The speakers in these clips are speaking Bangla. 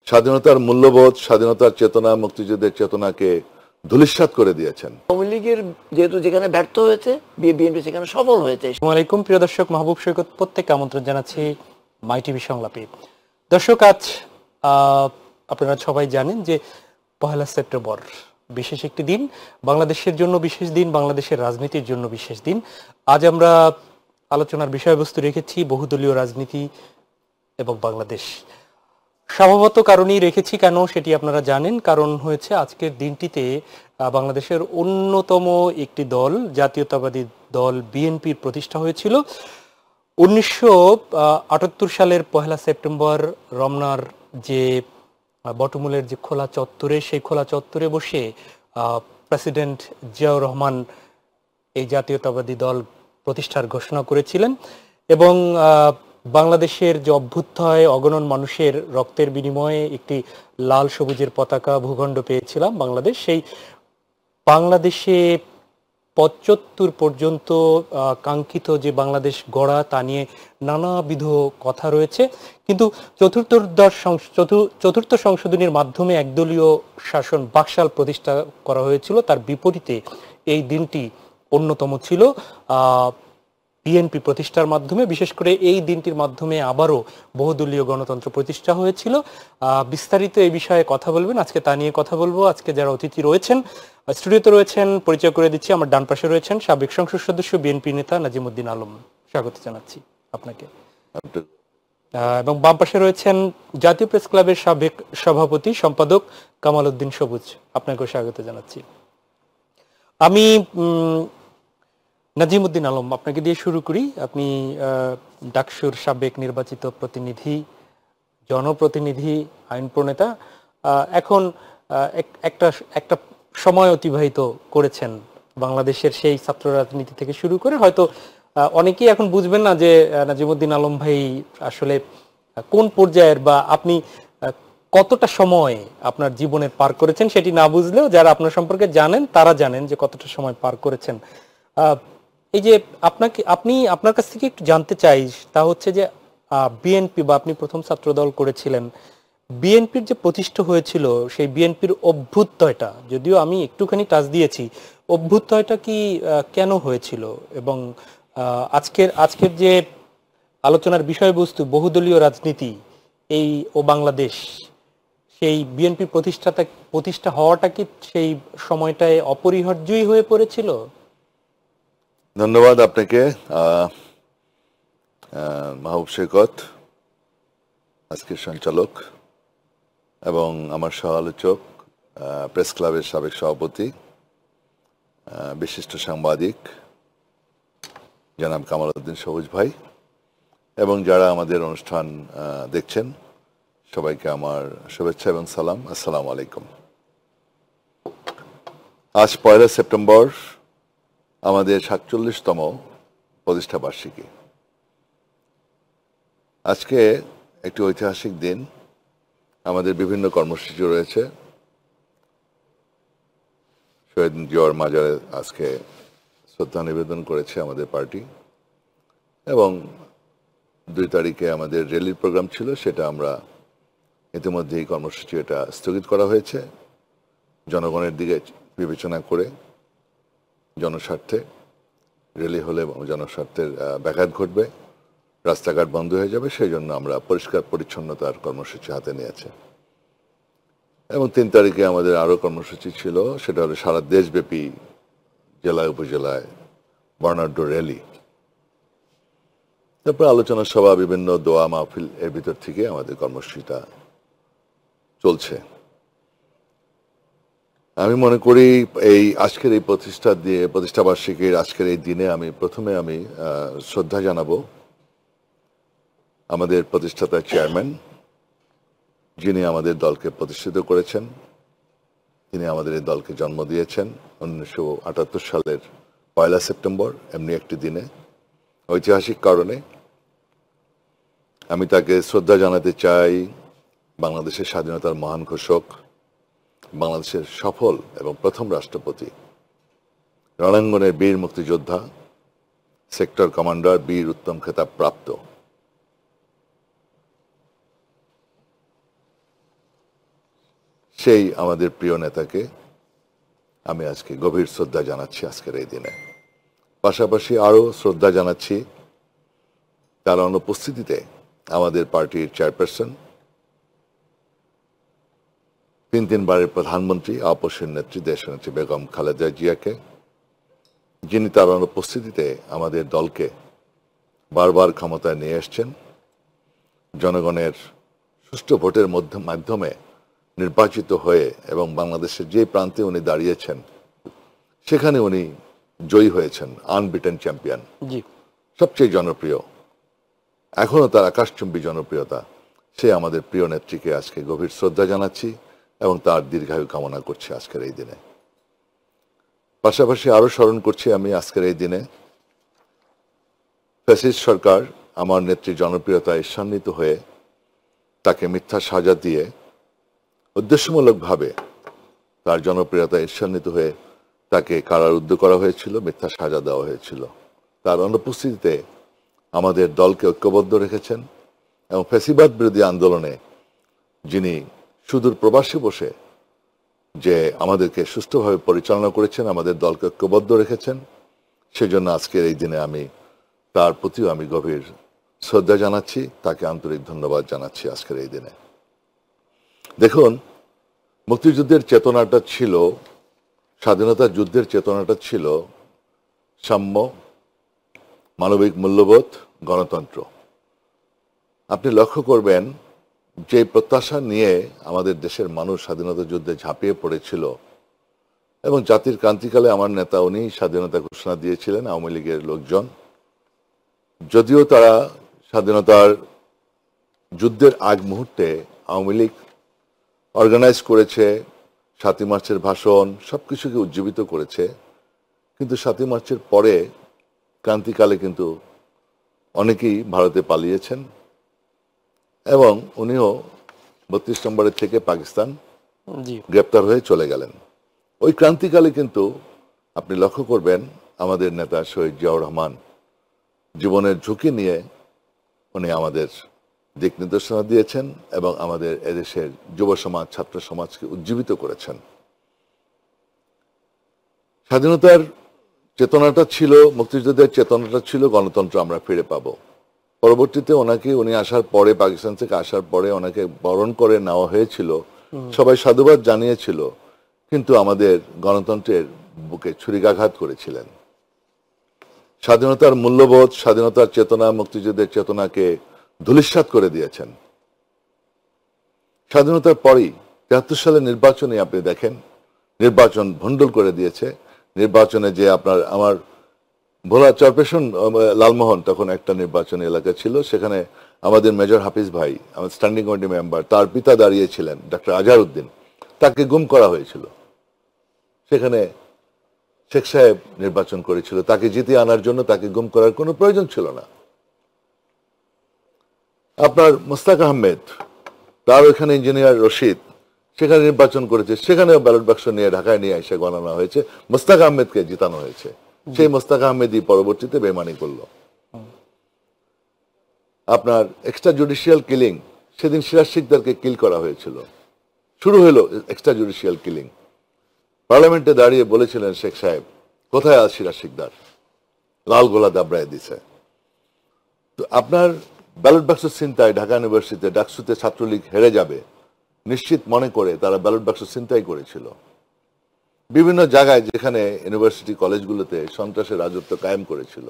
স্বাধীনতার মূল্যবোধ, স্বাধীনতার চেতনা, মুক্তিযুদ্ধের চেতনাকে ধূলিসাৎ করে দিয়েছেন। আওয়ামী লীগের যেহেতু যেখানে ব্যর্থ হয়েছে, বিএনপি সেখানে সফল হয়েছে। আসসালামু আলাইকুম প্রিয় দর্শক, মাহবুব সৈকত প্রত্যেককে আমন্ত্রণ জানাচ্ছি মাই টিভি সংলাপে। দর্শক, আজ আপনারা সবাই জানেন যে 1 সেপ্টেম্বর বিশেষ একটি দিন, বাংলাদেশের জন্য বিশেষ দিন, বাংলাদেশের রাজনীতির জন্য বিশেষ দিন। আজ আমরা আলোচনার বিষয়বস্তু রেখেছি বহুদলীয় রাজনীতি এবং বাংলাদেশ। স্বভাবত কারণেই রেখেছি, কেন সেটি আপনারা জানেন। কারণ হয়েছে আজকের দিনটিতে বাংলাদেশের অন্যতম একটি দল, জাতীয়তাবাদী দল বিএনপির প্রতিষ্ঠা হয়েছিল 1978 সালের 1 সেপ্টেম্বর। রমনার যে বটমূলের যে খোলা চত্বরে, সেই খোলা চত্বরে বসে প্রেসিডেন্ট জিয়াউর রহমান এই জাতীয়তাবাদী দল প্রতিষ্ঠার ঘোষণা করেছিলেন এবং বাংলাদেশের যে অভ্যুত্থায় অগণন মানুষের রক্তের বিনিময়ে একটি লাল সবুজের পতাকা ভূখণ্ড পেয়েছিলাম বাংলাদেশ। সেই বাংলাদেশে 75 পর্যন্ত কাঙ্ক্ষিত যে বাংলাদেশ গড়া, তা নিয়ে নানাবিধ কথা রয়েছে। কিন্তু চতুর্থ সংশোধনীর মাধ্যমে একদলীয় শাসন বাকশাল প্রতিষ্ঠা করা হয়েছিল। তার বিপরীতে এই দিনটি অন্যতম ছিল বিএনপি প্রতিষ্ঠার মাধ্যমে। বিশেষ করে এই দিনটির মাধ্যমে আবারও বহুদলীয় গণতন্ত্র প্রতিষ্ঠা হয়েছিল। বিস্তারিত এই বিষয়ে কথা বলবেন, আজকে তা নিয়ে কথা বলবো। আজকে যারা অতিথি রয়েছেন, স্টুডিওতে রয়েছেন, পরিচয় করে দিচ্ছি। আমার ডান পাশে রয়েছেন সাবেক সংসদ সদস্য বিএনপি নেতা নাজিমউদ্দিন আলম, স্বাগত জানাচ্ছি আপনাকে। এবং বাম পাশে রয়েছেন জাতীয় প্রেস ক্লাবের সাবেক সভাপতি সম্পাদক কামাল উদ্দিন সবুজ, আপনাকেও স্বাগত জানাচ্ছি। আমি নাজিমউদ্দিন আলম, আপনাকে দিয়ে শুরু করি। আপনি ডাকসুর সাবেক নির্বাচিত প্রতিনিধি, জনপ্রতিনিধি, আইন প্রণেতা। এখন একটা সময় অতিবাহিত করেছেন বাংলাদেশের সেই ছাত্র রাজনীতি থেকে শুরু করে। হয়তো অনেকেই এখন বুঝবেন না যে নাজিমউদ্দিন আলম ভাই আসলে কোন পর্যায়ের বা আপনি কতটা সময় আপনার জীবনে পার করেছেন, সেটি না বুঝলেও যারা আপনার সম্পর্কে জানেন তারা জানেন যে কতটা সময় পার করেছেন। এই যে আপনার কাছ থেকে একটু জানতে চাই, তা হচ্ছে যে বিএনপি বা আপনি প্রথম ছাত্র দল করেছিলেন, বিএনপির যে প্রতিষ্ঠা হয়েছিল সেই বিএনপির অভ্যুত্থায়টা, যদিও আমি একটুখানি টাচ দিয়েছি, অভ্যুত্থায়টা কি কেন হয়েছিল এবং আজকের যে আলোচনার বিষয়বস্তু বহুদলীয় রাজনীতি এই ও বাংলাদেশ, সেই বিএনপি প্রতিষ্ঠা হওয়াটা কি সেই সময়টায় অপরিহার্যই হয়ে পড়েছিল? ধন্যবাদ আপনাকে মাহবুব সৈকত, আজকের সঞ্চালক এবং আমার সহ আলোচক, প্রেস ক্লাবের সাবেক সভাপতি, বিশিষ্ট সাংবাদিক জনাব কামাল উদ্দিন সবুজ ভাই, এবং যারা আমাদের অনুষ্ঠান দেখছেন সবাইকে আমার শুভেচ্ছা এবং সালাম। আসসালামু আলাইকুম। আজ 1 সেপ্টেম্বর আমাদের 47তম প্রতিষ্ঠা বার্ষিকী। আজকে একটি ঐতিহাসিক দিন। আমাদের বিভিন্ন কর্মসূচি রয়েছে। শহীদ জিয়াউর মাজারে আজকে শ্রদ্ধা নিবেদন করেছে আমাদের পার্টি, এবং 2 তারিখে আমাদের র্যালির প্রোগ্রাম ছিল, সেটা আমরা ইতিমধ্যেই কর্মসূচি এটা স্থগিত করা হয়েছে জনগণের দিকে বিবেচনা করে। জনস্বার্থে র্যালি হলে জনস্বার্থের ব্যাঘাত ঘটবে, রাস্তাঘাট বন্ধ হয়ে যাবে, সেই জন্য আমরা পরিষ্কার পরিচ্ছন্নতার কর্মসূচি হাতে নিয়েছে। এবং 3 তারিখে আমাদের আরও কর্মসূচি ছিল, সেটা হলো সারা দেশব্যাপী জেলায় উপজেলায় বর্ণাঢ্য র্যালি, তারপর আলোচনা সভা, বিভিন্ন দোয়া মাহফিল, এর ভিতর থেকে আমাদের কর্মসূচিটা চলছে। আমি মনে করি এই আজকের এই প্রতিষ্ঠা বার্ষিকীর আজকের এই দিনে প্রথমে আমি শ্রদ্ধা জানাবো আমাদের প্রতিষ্ঠাতা চেয়ারম্যান, যিনি আমাদের দলকে প্রতিষ্ঠিত করেছেন। তিনি আমাদের এই দলকে জন্ম দিয়েছেন 1978 সালের 1 সেপ্টেম্বর, এমনি একটি দিনে, ঐতিহাসিক কারণে। আমি তাকে শ্রদ্ধা জানাতে চাই। বাংলাদেশের স্বাধীনতার মহান ঘোষক, বাংলাদেশের সফল এবং প্রথম রাষ্ট্রপতি, রণাঙ্গনের বীর মুক্তিযোদ্ধা, সেক্টর কমান্ডার, বীর উত্তম খেতাব প্রাপ্ত সেই আমাদের প্রিয় নেতাকে আমি আজকে গভীর শ্রদ্ধা জানাচ্ছি আজকের এই দিনে। পাশাপাশি আরও শ্রদ্ধা জানাচ্ছি তার অনুপস্থিতিতে আমাদের পার্টির চেয়ারপারসন, তিনবারের প্রধানমন্ত্রী, আপসের নেত্রী, দেশনেত্রী বেগম খালেদা জিয়াকে, যিনি তার অনুপস্থিতিতে আমাদের দলকে বারবার ক্ষমতায় নিয়ে এসছেন, জনগণের সুষ্ঠু ভোটের মাধ্যমে নির্বাচিত হয়ে এবং বাংলাদেশের যে প্রান্তে উনি দাঁড়িয়েছেন সেখানে উনি জয়ী হয়েছেন, আনবিটেন চ্যাম্পিয়ন, সবচেয়ে জনপ্রিয়, এখনো তার আকাশচুম্বী জনপ্রিয়তা। সে আমাদের প্রিয় নেত্রীকে আজকে গভীর শ্রদ্ধা জানাচ্ছি এবং তার দীর্ঘায়ু কামনা করছি আজকের এই দিনে। পাশাপাশি আরো স্মরণ করছি আমি আজকের এই দিনে ফ্যাসিস্ট সরকার আমার নেত্রীর জনপ্রিয়তায় ঈর্ষান্বিত হয়ে তাকে মিথ্যা সাজা দিয়ে উদ্দেশ্যমূলকভাবে তার জনপ্রিয়তায় ঈর্ষান্বিত হয়ে তাকে কারারুদ্ধ করা হয়েছিল, মিথ্যা সাজা দেওয়া হয়েছিল। তার অনুপস্থিতিতে আমাদের দলকে ঐক্যবদ্ধ রেখেছেন এবং ফ্যাসিবাদ বিরোধী আন্দোলনে যিনি সুদূর প্রবাসে বসে যে আমাদেরকে সুষ্ঠুভাবে পরিচালনা করেছেন, আমাদের দলকে ঐক্যবদ্ধ রেখেছেন, সেজন্য আজকের এই দিনে আমি তার প্রতিও আমি গভীর শ্রদ্ধা জানাচ্ছি, তাকে আন্তরিক ধন্যবাদ জানাচ্ছি আজকের এই দিনে। দেখুন, মুক্তিযুদ্ধের চেতনাটা ছিল, স্বাধীনতা যুদ্ধের চেতনাটা ছিল সাম্য, মানবিক মূল্যবোধ, গণতন্ত্র। আপনি লক্ষ্য করবেন যে প্রত্যাশা নিয়ে আমাদের দেশের মানুষ স্বাধীনতা যুদ্ধে ঝাঁপিয়ে পড়েছিল এবং জাতির ক্রান্তিকালে আমার নেতা উনি স্বাধীনতা ঘোষণা দিয়েছিলেন, আওয়ামী লীগের লোকজন, যদিও তারা স্বাধীনতার যুদ্ধের আগ মুহূর্তে আওয়ামী লীগ অর্গানাইজ করেছে, ৭ই মার্চের ভাষণ সবকিছুকে উজ্জীবিত করেছে, কিন্তু ৭ই মার্চের পরে ক্রান্তিকালে কিন্তু অনেকেই ভারতে পালিয়েছেন এবং উনিও ৩২ নম্বরের থেকে পাকিস্তান গ্রেপ্তার হয়ে চলে গেলেন। ওই ক্রান্তিকালে কিন্তু আপনি লক্ষ্য করবেন আমাদের নেতা শহীদ জিয়াউর রহমান জীবনের ঝুঁকি নিয়ে উনি আমাদের দিক নির্দেশনা দিয়েছেন এবং আমাদের এদেশের যুব সমাজ, ছাত্র সমাজকে উজ্জীবিত করেছেন। স্বাধীনতার চেতনাটা ছিল, মুক্তিযুদ্ধের চেতনাটা ছিল গণতন্ত্র আমরা ফিরে পাবো। পরবর্তীতে উনি আসার পরে, পাকিস্তান থেকে আসার পরে ওনাকে বরণ করে নেওয়া হয়েছিল, সবাই সাধুবাদ জানিয়েছিল, কিন্তু আমাদের গণতন্ত্রের বুকে ছুরিকাঘাত করেছিলেন। স্বাধীনতার মূল্যবোধ, স্বাধীনতার চেতনা, মুক্তিযুদ্ধের চেতনাকে ধূলিসাৎ করে দিয়েছেন। স্বাধীনতার পরেই ৭৩ সালের নির্বাচনে আপনি দেখেন নির্বাচন ভণ্ডুল করে দিয়েছে। নির্বাচনে যে আমার ভোলা চরপেশন লালমোহন তখন একটা নির্বাচনী এলাকা ছিল, সেখানে আমাদের মেজর হাফিজ ভাই, আমার স্ট্যান্ডিং কমিটি মেম্বার, তার পিতা দাঁড়িয়েছিলেন ডক্টর আজহার উদ্দিন, তাকে গুম করা হয়েছিল। সেখানে শেখ সাহেব নির্বাচন করেছিল, তাকে জিতিয়ে আনার জন্য তাকে গুম করার কোনো প্রয়োজন ছিল না। আপনার মোস্তাক আহমেদ, তার ওইখানে ইঞ্জিনিয়ার রশিদ, সেখানে নির্বাচন করেছে, সেখানেও ব্যালট বাক্স নিয়ে ঢাকায় নিয়ে এসে গণনা হয়েছে, মোস্তাক আহমেদকে জিতানো হয়েছে। সেই মোস্তাক আহমেদই পরবর্তীতে বেমানি করলো। আপনার এক্সট্রা জুডিশিয়াল কিলিং, সেদিন সিরাজ শিকদারকে কিল করা হয়েছিল, শুরু হলো এক্সট্রা জুডিশিয়াল কিলিং। পার্লামেন্টে দাঁড়িয়ে বলেছিলেন শেখ সাহেব, কোথায় আছে সিরাজ শিকদার, লাল গোলা দাবড়ায় দিছে। তো আপনার ব্যালট বাক্স ছিনতাই, ঢাকা ইউনিভার্সিটিতে ডাকসুতে ছাত্রলীগ হেরে যাবে নিশ্চিত মনে করে তারা ব্যালট বাক্স ছিনতাই করেছিল। বিভিন্ন জায়গায় যেখানে ইউনিভার্সিটি কলেজগুলোতে সন্ত্রাসের রাজত্ব কায়েম করেছিল,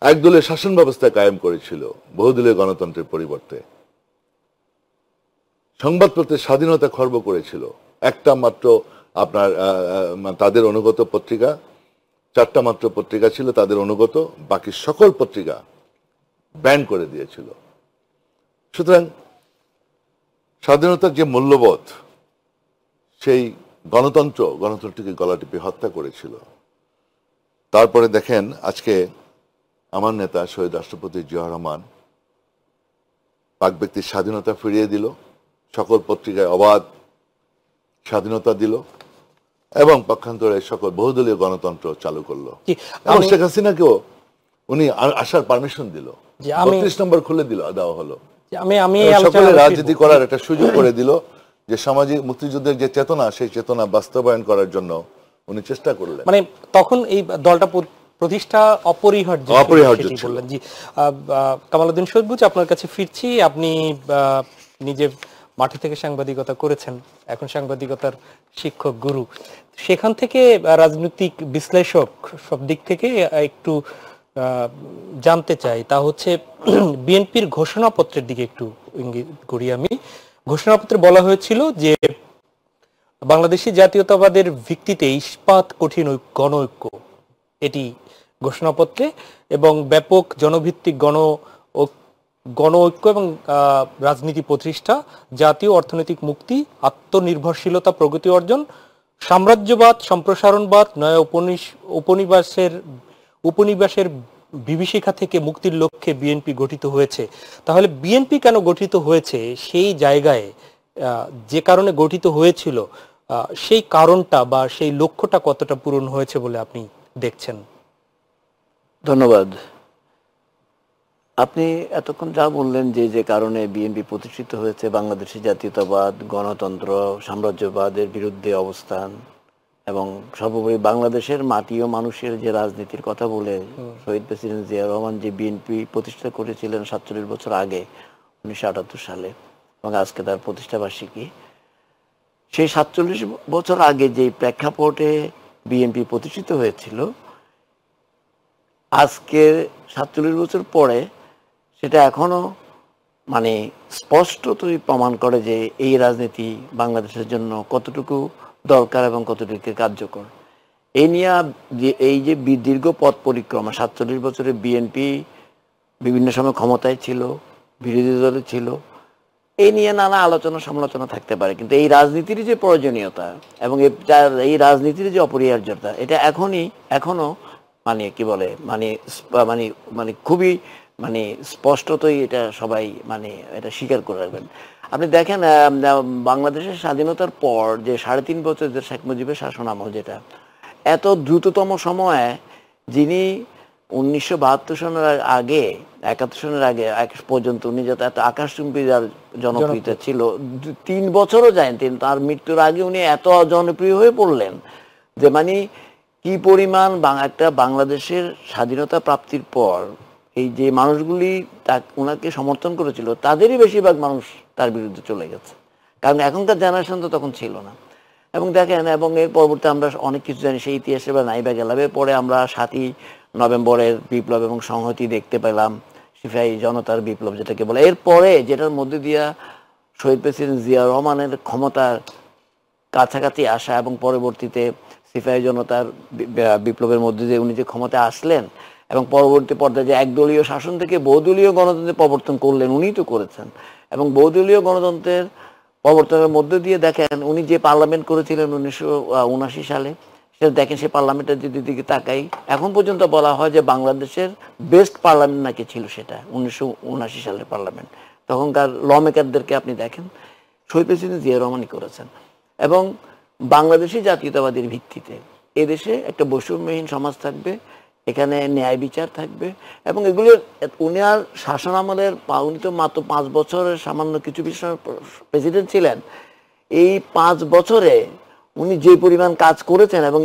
একদলীয় শাসন ব্যবস্থা কায়েম করেছিল বহুদলীয় গণতন্ত্রের পরিবর্তে। সংবাদপত্রের স্বাধীনতা খর্ব করেছিল। একটা মাত্র আপনার তাদের অনুগত পত্রিকা, 4টা মাত্র পত্রিকা ছিল তাদের অনুগত, বাকি সকল পত্রিকা ব্যান করে দিয়েছিল। সুতরাং স্বাধীনতার যে মূল্যবোধ, সেই গণতন্ত্রটিকে গলা টিপে হত্যা করেছিল। তারপরে দেখেন আজকে আমার নেতা শহীদ রাষ্ট্রপতি জিয়াউর রহমান পাক ব্যক্তির স্বাধীনতা ফিরিয়ে দিল, সকল পত্রিকায় অবাধ স্বাধীনতা দিল এবং পক্ষান্তরে সকল বহুদলীয় গণতন্ত্র চালু করলো। এবং শেখ হাসিনাকেও উনি আসার পারমিশন দিল, 32 নম্বর খুলে দেওয়া হলো, সকলে রাজনীতি করার একটা সুযোগ করে দিল। যে সামাজিক মুক্তিযুদ্ধের যে চেতনা, সেই চেতনা বাস্তবায়ন করার জন্য উনি চেষ্টা করলেন। মানে তখন এই দলটা প্রতিষ্ঠা অপরিহার্য অপরিহার্য সেটি ছিল। বললেন। জি, কামালউদ্দিন সৈয়দ, আপনার কাছে ফিরছি। আপনি নিজে মাঠে থেকে সাংবাদিকতা করেছেন, এখন সাংবাদিকতার শিক্ষক গুরু, সেখান থেকে রাজনৈতিক বিশ্লেষক সব দিক থেকে একটু জানতে চাই। তা হচ্ছে বিএনপির ঘোষণাপত্রের দিকে একটু ইঙ্গিত করি আমি। ঘোষণাপত্রে বলা হয়েছিল যে বাংলাদেশি জাতীয়তাবাদের ভিত্তিতে ইস্পাত কঠিন গণ ঐক্য, এটি ঘোষণাপত্রে, এবং ব্যাপক জনভিত্তিক গণ ঐক্য এবং রাজনীতি প্রতিষ্ঠা, জাতীয় অর্থনৈতিক মুক্তি, আত্মনির্ভরশীলতা, প্রগতি অর্জন, সাম্রাজ্যবাদ, সম্প্রসারণবাদ, নয়া উপনিবেশের বিভীষিকা থেকে মুক্তির লক্ষ্যে বিএনপি গঠিত হয়েছে। তাহলে বিএনপি কেন গঠিত হয়েছে, সেই জায়গায় যে কারণে গঠিত হয়েছিল, সেই কারণটা বা সেই লক্ষ্যটা কতটা পূরণ হয়েছে বলে আপনি দেখছেন? ধন্যবাদ। আপনি এতক্ষণ যা বললেন যে কারণে বিএনপি প্রতিষ্ঠিত হয়েছে, বাংলাদেশি জাতীয়তাবাদ, গণতন্ত্র, সাম্রাজ্যবাদের বিরুদ্ধে অবস্থান, এবং সর্বোপরি বাংলাদেশের মাটি ও মানুষের যে রাজনীতির কথা বলে শহীদ প্রেসিডেন্ট জিয়া রহমান যে বিএনপি প্রতিষ্ঠা করেছিলেন 47 বছর আগে 1978 সালে, এবং আজকে তার প্রতিষ্ঠাবার্ষিকী, সেই 47 বছর আগে যে প্রেক্ষাপটে বিএনপি প্রতিষ্ঠিত হয়েছিল, আজকে 47 বছর পরে সেটা এখনো মানে স্পষ্টতই প্রমাণ করে যে এই রাজনীতি বাংলাদেশের জন্য কতটুকু দরকার এবং কতটুকু কার্যকর। এই নিয়ে এই যে দীর্ঘ পথ পরিক্রমা, 47 বছরে বিএনপি বিভিন্ন সময় ক্ষমতায় ছিল, বিরোধী দলে ছিল, এই নিয়ে নানা আলোচনা সমালোচনা থাকতে পারে, কিন্তু এই রাজনীতির যে প্রয়োজনীয়তা এবং এই রাজনীতির যে অপরিহার্যতা, এটা এখনো মানে কি বলে মানে মানে মানে খুবই মানে স্পষ্টতই এটা সবাই মানে এটা স্বীকার করে রাখবেন। আপনি দেখেন বাংলাদেশের স্বাধীনতার পর যে 3.5 বছর যে শেখ মুজিবের শাসন আমল, যেটা এত দ্রুততম সময়ে, যিনি 1972 সনের আগে 71 সনের আগে পর্যন্ত উনি যত এত আকাশচুম্বী জনপ্রিয়তা ছিল, 3 বছরও যায়নি, তার মৃত্যুর আগে উনি এত জনপ্রিয় হয়ে পড়লেন যে মানে কি পরিমাণ একটা বাংলাদেশের স্বাধীনতা প্রাপ্তির পর এই যে মানুষগুলি ওনাকে সমর্থন করেছিল, তাদেরই বেশিরভাগ মানুষ তার বিরুদ্ধে চলে গেছে, কারণ এখনকার জেনারেশন তো তখন ছিল না। এবং দেখেন, এবং এর পরবর্তী আমরা অনেক কিছু জানি সেই ইতিহাসে বা নাইবা গেলাম। এরপরে আমরা 7ই নভেম্বরের বিপ্লব এবং সংহতি দেখতে পেলাম, সিপাহী জনতার বিপ্লব যেটাকে বলে। এরপরে যেটার মধ্যে দিয়া শহীদ প্রেসিডেন্ট জিয়া রহমানের ক্ষমতার কাছাকাছি আসা এবং পরবর্তীতে সিপাহী জনতার বিপ্লবের মধ্যে দিয়ে উনি যে ক্ষমতায় আসলেন এবং পরবর্তী পর্যায়ে যে একদলীয় শাসন থেকে বহুদলীয় গণতন্ত্রের প্রবর্তন করলেন, উনিই তো করেছেন। এবং বহুদলীয় গণতন্ত্রের প্রবর্তনের মধ্যে দিয়ে দেখেন উনি যে পার্লামেন্ট করেছিলেন 1979 সালে, সেটা দেখেন সেই পার্লামেন্টের যদি দিকে তাকাই, এখন পর্যন্ত বলা হয় যে বাংলাদেশের বেস্ট পার্লামেন্ট নাকি ছিল সেটা 1979 সালের পার্লামেন্ট। তখনকার ল মেকারদেরকে আপনি দেখেন, শহীদ প্রেসিডেন্ট জিয়া রহমানই করেছেন। এবং বাংলাদেশি জাতীয়তাবাদের ভিত্তিতে এদেশে একটা বৈষম্যহীন সমাজ থাকবে, এখানে ন্যায় বিচার থাকবে, এবং এগুলো উনার শাসন আমলের, উনি তো মাত্র 5 বছরের সামান্য কিছু বিষয় প্রেসিডেন্ট ছিলেন, এই 5 বছরে উনি যে পরিমাণ কাজ করেছেন এবং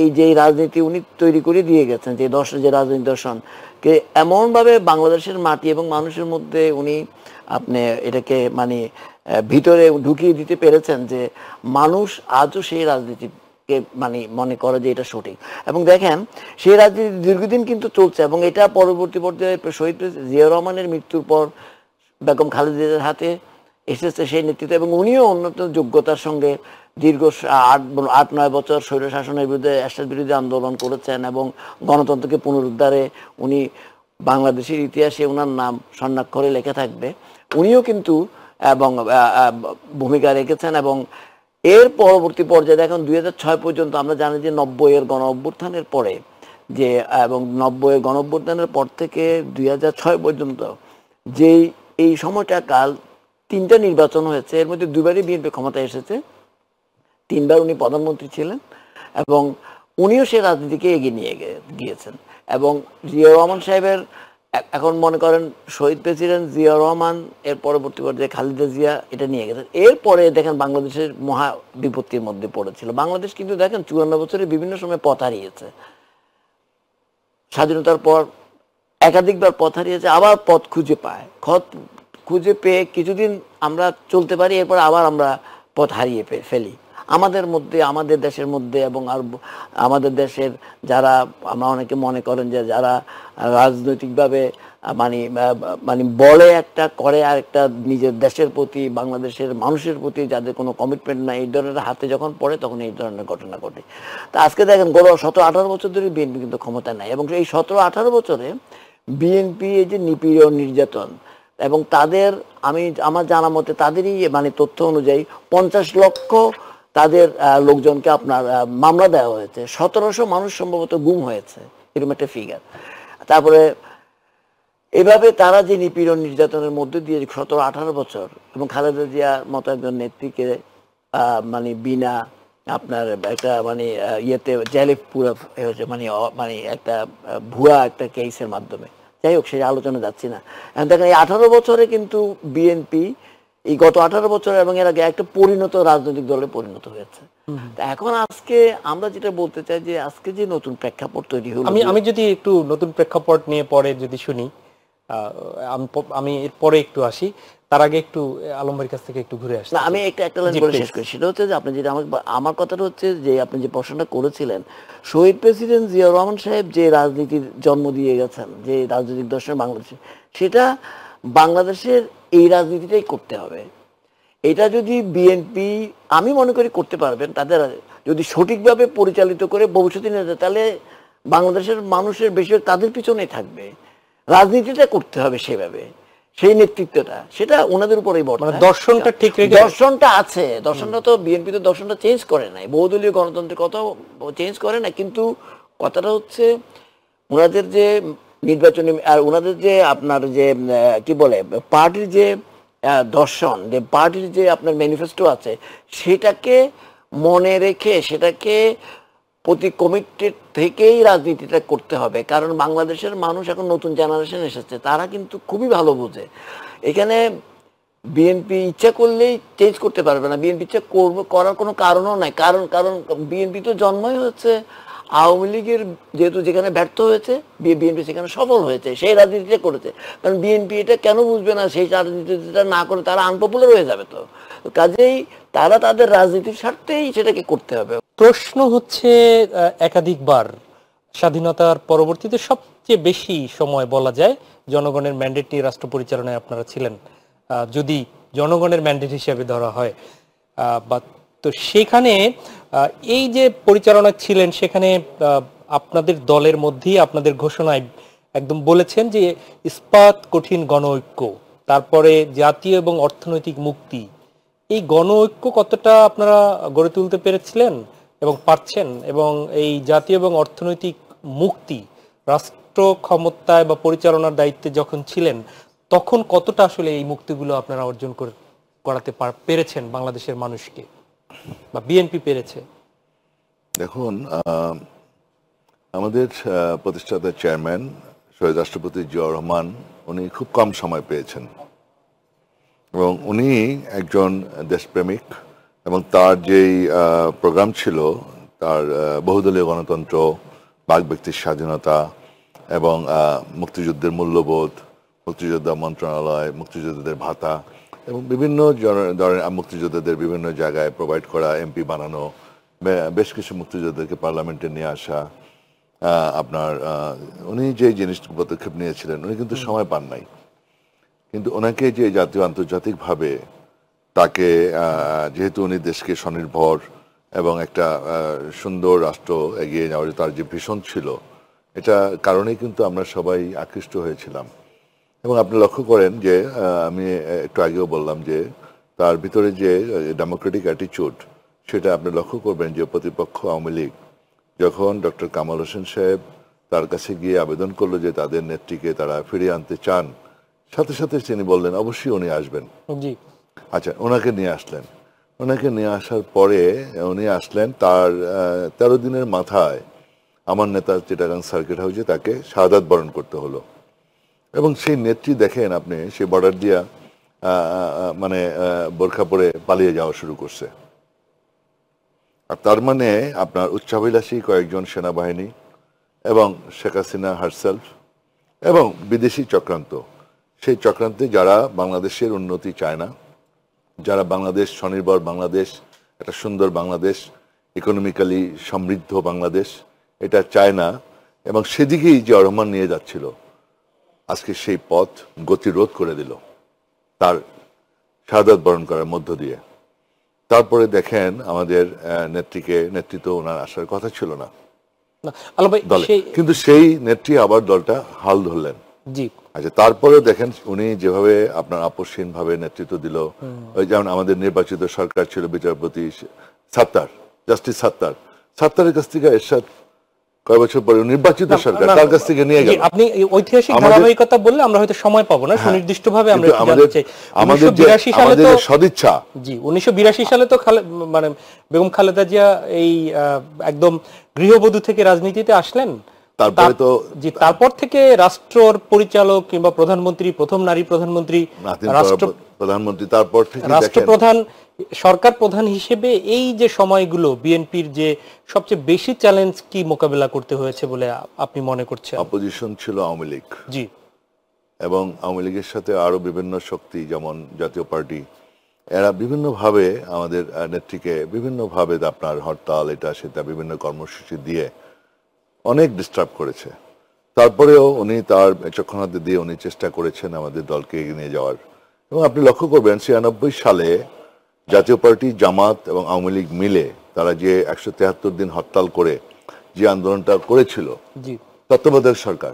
এই যে রাজনীতি উনি তৈরি করে দিয়ে গেছেন, যে রাজনীতি দর্শনকে এমনভাবে বাংলাদেশের মাটি এবং মানুষের মধ্যে উনি আপনি এটাকে মানে ভিতরে ঢুকিয়ে দিতে পেরেছেন যে মানুষ আজও সেই রাজনীতিকে মানে মনে করে যে এটা সঠিক। এবং দেখেন সেই রাজনীতি দীর্ঘদিন কিন্তু চলছে, এবং এটা পরবর্তী পর্যায়ে শহীদ জিয়া রহমানের মৃত্যুর পর বেগম খালেদার হাতে এসেছে সেই নেতৃত্ব, এবং উনিও অন্যত যোগ্যতার সঙ্গে দীর্ঘ 8-9 বছর স্বৈর শাসনের বিরুদ্ধে এরশাদ বিরোধী আন্দোলন করেছেন, এবং গণতন্ত্রকে পুনরুদ্ধারে উনি বাংলাদেশের ইতিহাসে ওনার নাম স্বর্ণাক্ষরে লেখা থাকবে, উনিও কিন্তু এবং ভূমিকা রেখেছেন। এবং এর পরবর্তী পর্যায়ে দেখুন 2006 পর্যন্ত আমরা জানি যে 90-এর গণ অভ্যুত্থানের পরে যে, এবং 90-এর গণ অভ্যুত্থানের পর থেকে 2006 পর্যন্ত যে এই সময়টা কাল 3টা নির্বাচন হয়েছে, এর মধ্যে 2বারই বিএনপি ক্ষমতায় এসেছে, 3বার উনি প্রধানমন্ত্রী ছিলেন, এবং উনিও সে রাজনীতিকে এগিয়ে নিয়ে গিয়েছেন। এবং জিয়া রহমান সাহেবের এখন মনে করেন শহীদ প্রেসিডেন্ট জিয়া রহমান এর পরবর্তী পর্যায়ে খালেদা জিয়া এটা নিয়ে গেছেন। এরপরে দেখেন বাংলাদেশের মহা বিপত্তির মধ্যে পড়েছিল বাংলাদেশ, কিন্তু দেখেন 54 বছরে বিভিন্ন সময় পথ হারিয়েছে। স্বাধীনতার পর একাধিকবার পথ হারিয়েছে, আবার পথ খুঁজে পায়, খুঁজে পেয়ে কিছুদিন আমরা চলতে পারি, এরপর আবার আমরা পথ হারিয়ে ফেলি আমাদের মধ্যে, আমাদের দেশের মধ্যে। এবং আর আমাদের দেশের যারা, আমরা অনেকে মনে করেন যে যারা রাজনৈতিকভাবে মানে মানে বলে একটা করে আর একটা নিজের দেশের প্রতি, বাংলাদেশের মানুষের প্রতি যাদের কোনো কমিটমেন্ট নাই, এই ধরনের হাতে যখন পড়ে তখন এই ধরনের ঘটনা ঘটে। তা আজকে দেখেন গত 17-18 বছর ধরে বিএনপি কিন্তু ক্ষমতায় নাই, এবং এই 17-18 বছরে বিএনপি এই যে নিপীড়ন নির্যাতন, এবং তাদের আমার জানা মতে তাদেরই মানে তথ্য অনুযায়ী 50 লক্ষ তাদের লোকজনকে আপনার মামলা দেওয়া হয়েছে, 1700 মানুষ সম্ভবত গুম হয়েছে, এরকম একটা ফিগার। তারপরে এভাবে তারা যে নিপীড়ন নির্যাতনের মধ্যে দিয়ে 17-18 বছর, এবং খালেদা জিয়ার মতো একজন নেত্রীকে মানে বিনা আপনার একটা মানে ইয়েতে জেলে পুরো হয়েছে, মানে মানে একটা ভুয়া একটা কেসের মাধ্যমে। যাই হোক, সেই আলোচনা যাচ্ছি না। এখন দেখেন এই 18 বছরে কিন্তু বিএনপি এই গত 18 বছর এবং এর আগে একটা পরিণত রাজনৈতিক দলে পরিণত হয়েছে। এখন আজকে আমরা যেটা বলতে চাই যে আজকে যে নতুন প্রেক্ষাপট তৈরি হলো, আমি যদি একটু নতুন প্রেক্ষাপট নিয়ে পরে যদি শুনি, আমি এর পরে একটু আসি, তার আগে একটু আলম ভাইয়ের কাছ থেকে একটু ঘুরে আসি। না, আমি একটা লাইন বলে শেষ করি। সেটা হচ্ছে যে আপনি যেটা আমার কথাটা হচ্ছে যে আপনি যে প্রশ্নটা করেছিলেন, শহীদ প্রেসিডেন্ট জিয়া রহমান সাহেব যে রাজনীতির জন্ম দিয়ে গেছেন, যে রাজনৈতিক দর্শন বাংলাদেশে, সেটা বাংলাদেশের এই রাজনীতিটাই করতে হবে। এটা যদি বিএনপি আমি মনে করি করতে পারবেন, তাদের যদি সঠিকভাবে পরিচালিত করে ভবিষ্যতে নিয়ে যায়, তাহলে বাংলাদেশের মানুষের বেশিরভাগ তাদের পিছনেই থাকবে। রাজনীতিটা করতে হবে সেভাবে, সেই নেতৃত্বটা, সেটা ওনাদের উপরেই বর্তায়। দর্শনটা ঠিক রেখে, দর্শনটা আছে, দর্শনটা তো বিএনপি তো দর্শনটা চেঞ্জ করে নাই, বহুদলীয় গণতন্ত্রের কথাও চেঞ্জ করে না, কিন্তু কথাটা হচ্ছে ওনাদের যে নির্বাচনী আর ওনাদের যে আপনার যে কি বলে পার্টির যে দর্শন, যে পার্টির যে আপনার ম্যানিফেস্টো আছে, সেটাকে মনে রেখে সেটাকে প্রতি কমিটেড থেকেই রাজনীতিটা করতে হবে। কারণ বাংলাদেশের মানুষ এখন নতুন জেনারেশন এসেছে, তারা কিন্তু খুবই ভালো বোঝে। এখানে বিএনপি ইচ্ছা করলেই চেঞ্জ করতে পারবে না, বিএনপি ইচ্ছা করার কোনো কারণও নাই। কারণ বিএনপি তো জন্মই হচ্ছে আওয়ামী লীগের, যেহেতু যেখানে ব্যর্থ হয়েছে বিএনপি সেখানে সফল হয়েছে, সেই রাজনীতিটা করেছে। কারণ বিএনপি এটা কেন বুঝবে না, সেই রাজনীতিটা না করে তারা আনপপুলার হয়ে যাবে। তো কাজেই তারা তাদের রাজনীতির স্বার্থেই সেটাকে করতে হবে। প্রশ্ন হচ্ছে একাধিকবার স্বাধীনতার পরবর্তীতে সবচেয়ে বেশি সময় বলা যায় জনগণের ম্যান্ডেট নিয়ে রাষ্ট্র পরিচালনায় আপনারা ছিলেন, যদি জনগণের ম্যান্ডেট হিসেবে ধরা হয়। বা তো সেখানে এই যে পরিচালনা ছিলেন, সেখানে আপনাদের দলের মধ্যেই আপনাদের ঘোষণায় একদম বলেছেন যে ইস্পাত কঠিন গণ ঐক্য, তারপরে জাতীয় এবং অর্থনৈতিক মুক্তি। এই গণ ঐক্য কতটা আপনারা গড়ে তুলতে পেরেছিলেন এবং পারছেন, এবং এই জাতীয় এবং অর্থনৈতিক মুক্তি রাষ্ট্র ক্ষমতায় বা পরিচালনার দায়িত্বে যখন ছিলেন, তখন কতটা আসলে এই মুক্তিগুলো আপনারা অর্জন করাতে পেরেছেন বাংলাদেশের মানুষকে, বা বিএনপি পেরেছে? দেখুন, আমাদের প্রতিষ্ঠাতা চেয়ারম্যান শহীদ রাষ্ট্রপতি জিয়াউর রহমান, উনি খুব কম সময় পেয়েছেন, এবং উনি একজন দেশপ্রেমিক, এবং তার যেই প্রোগ্রাম ছিল, তার বহুদলীয় গণতন্ত্র, বাক ব্যক্তির স্বাধীনতা, এবং মুক্তিযুদ্ধের মূল্যবোধ, মুক্তিযোদ্ধা মন্ত্রণালয়, মুক্তিযোদ্ধাদের ভাতা, এবং বিভিন্ন ধরনের মুক্তিযোদ্ধাদের বিভিন্ন জায়গায় প্রোভাইড করা, এমপি বানানো, বেশ কিছু মুক্তিযোদ্ধাকে পার্লামেন্টে নিয়ে আসা, আপনার উনি যে জিনিস পদক্ষেপ নিয়েছিলেন, উনি কিন্তু সময় পান নাই। কিন্তু ওনাকে যে জাতীয় আন্তর্জাতিকভাবে তাকে, যেহেতু উনি দেশকে স্বনির্ভর এবং একটা সুন্দর রাষ্ট্র এগিয়ে যাওয়ার তার যে ভীষণ ছিল, এটা কারণেই কিন্তু আমরা সবাই আকৃষ্ট হয়েছিলাম। এবং আপনি লক্ষ্য করেন যে আমি একটু আগেও বললাম যে তার ভিতরে যে ডেমোক্রেটিক অ্যাটিচিউড, সেটা আপনি লক্ষ্য করবেন যে প্রতিপক্ষ আওয়ামী লীগ যখন ডক্টর কামাল হোসেন সাহেব তার কাছে গিয়ে আবেদন করলো যে তাদের নেত্রীকে তারা ফিরিয়ে আনতে চান, সাথে সাথে তিনি বললেন অবশ্যই উনি আসবেন। আচ্ছা, ওনাকে নিয়ে আসলেন। ওনাকে নিয়ে আসার পরে উনি আসলেন, তার 13 দিনের মাথায় আমার নেতা চিটাগাং সার্কিট হাউসে তাকে শাহাদাত বরণ করতে হলো। এবং সেই নেত্রী দেখেন আপনি, সে বর্ডার দিয়া মানে বোরখা পরে পালিয়ে যাওয়া শুরু করছে। আর তার মানে আপনার উচ্চাভিলাষী কয়েকজন সেনাবাহিনী এবং শেখ হাসিনা হারসেলফ এবং বিদেশি চক্রান্ত, সেই চক্রান্তে যারা বাংলাদেশের উন্নতি চায় না, যারা বাংলাদেশ স্বনির্ভর বাংলাদেশ, একটা সুন্দর বাংলাদেশ, ইকোনমিক্যালি সমৃদ্ধ বাংলাদেশ এটা চায় না, এবং সেদিকেই যে রহমান নিয়ে যাচ্ছিল, আজকে সেই পথ গতিরোধ করে দিল তার শাহাদাত বরণ করার মধ্য দিয়ে। তারপরে দেখেন আমাদের নেতৃত্ব ওনার আসার কথা ছিল না দলে, কিন্তু সেই নেত্রী আবার দলটা হাল ধরলেন। জি, আচ্ছা, তারপরে দেখেন উনি যেভাবে আপনার আপসহীন ভাবে নেতৃত্ব দিল, ওই যেমন আমাদের নির্বাচিত সরকার ছিল বিচারপতি জাস্টিস সাত্তারের কাছ থেকে এরশাদ কয় বছর পরে নির্বাচিত সরকার তার কাছ থেকে নিয়ে গেল। আপনি ঐতিহাসিক ধারাবাহিকতা বললে আমরা হয়তো সময় পাবো না, সুনির্দিষ্টভাবে আমরা আমাদের সদিচ্ছা। জি, 1982 সালে তো মানে বেগম খালেদা জিয়া এই একদম গৃহবধূ থেকে রাজনীতিতে আসলেন। তারপরে তো তারপর থেকে রাষ্ট্রর পরিচালক কিংবা প্রধানমন্ত্রী, প্রথম নারী প্রধানমন্ত্রী, প্রধানমন্ত্রী, তারপর থেকে রাষ্ট্রপ্রধান, সরকার প্রধান হিসেবে এই যে সময়গুলো বিএনপির যে সবচেয়ে বেশি চ্যালেঞ্জ কি মোকাবেলা করতে হয়েছে বলে আপনি মনে করছেন? অপোজিশন ছিল আওয়ামী লীগ, জি, এবং আওয়ামী লীগের সাথে আরো বিভিন্ন শক্তি যেমন জাতীয় পার্টি, এরা বিভিন্নভাবে আমাদের নেত্রীকে বিভিন্নভাবে আপনার হরতাল এটা সেটা বিভিন্ন কর্মসূচি দিয়ে অনেক ডিস্টার্ব করেছে। তারপরেও উনি তার চক্ষুনাতে দিয়ে উনি চেষ্টা করেছেন আমাদের দলকে এগিয়ে নিয়ে যাওয়ার। এবং আপনি লক্ষ্য করবেন 96 সালে জাতীয় পার্টি, জামাত এবং আওয়ামী লীগ মিলে তারা যে 173 দিন হরতাল করে যে আন্দোলনটা করেছিল, তত্ত্বাবধায়ক সরকার,